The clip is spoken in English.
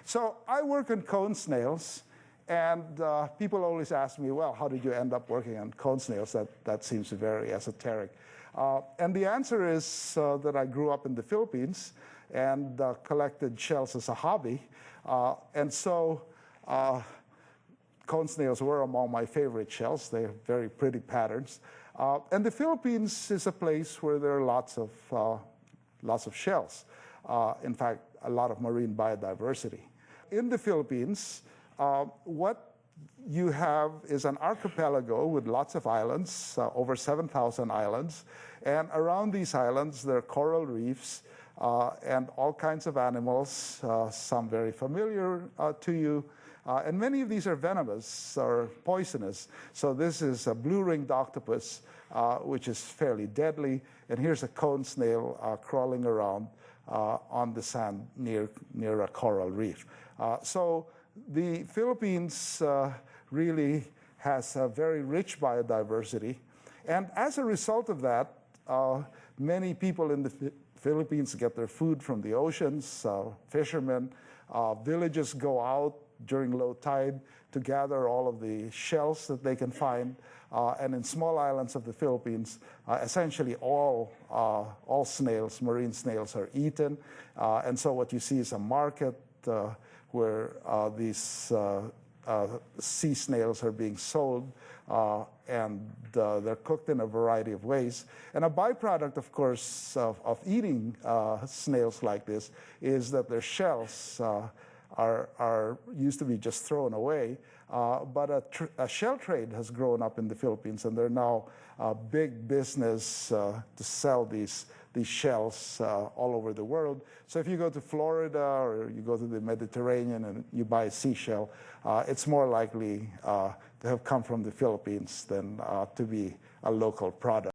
So I work on cone snails, and people always ask me, well, how did you end up working on cone snails? That seems very esoteric. And the answer is that I grew up in the Philippines and collected shells as a hobby. And so cone snails were among my favorite shells. They have very pretty patterns. And the Philippines is a place where there are lots of shells. In fact, a lot of marine biodiversity. In the Philippines, what you have is an archipelago with lots of islands, over 7,000 islands. And around these islands, there are coral reefs and all kinds of animals, some very familiar to you. And many of these are venomous or poisonous. So this is a blue-ringed octopus, which is fairly deadly. And here's a cone snail crawling around on the sand near a coral reef. So the Philippines really has a very rich biodiversity. And as a result of that, many people in the Philippines get their food from the oceans, fishermen. Villages go out during low tide to gather all of the shells that they can find. And in small islands of the Philippines, essentially all snails, marine snails, are eaten. And so what you see is a market where these sea snails are being sold, and they're cooked in a variety of ways. And a byproduct, of course, of eating snails like this is that their shells are used to be just thrown away. But a shell trade has grown up in the Philippines, and they're now a big business to sell these shells all over the world. So if you go to Florida or you go to the Mediterranean and you buy a seashell, it's more likely to have come from the Philippines than to be a local product.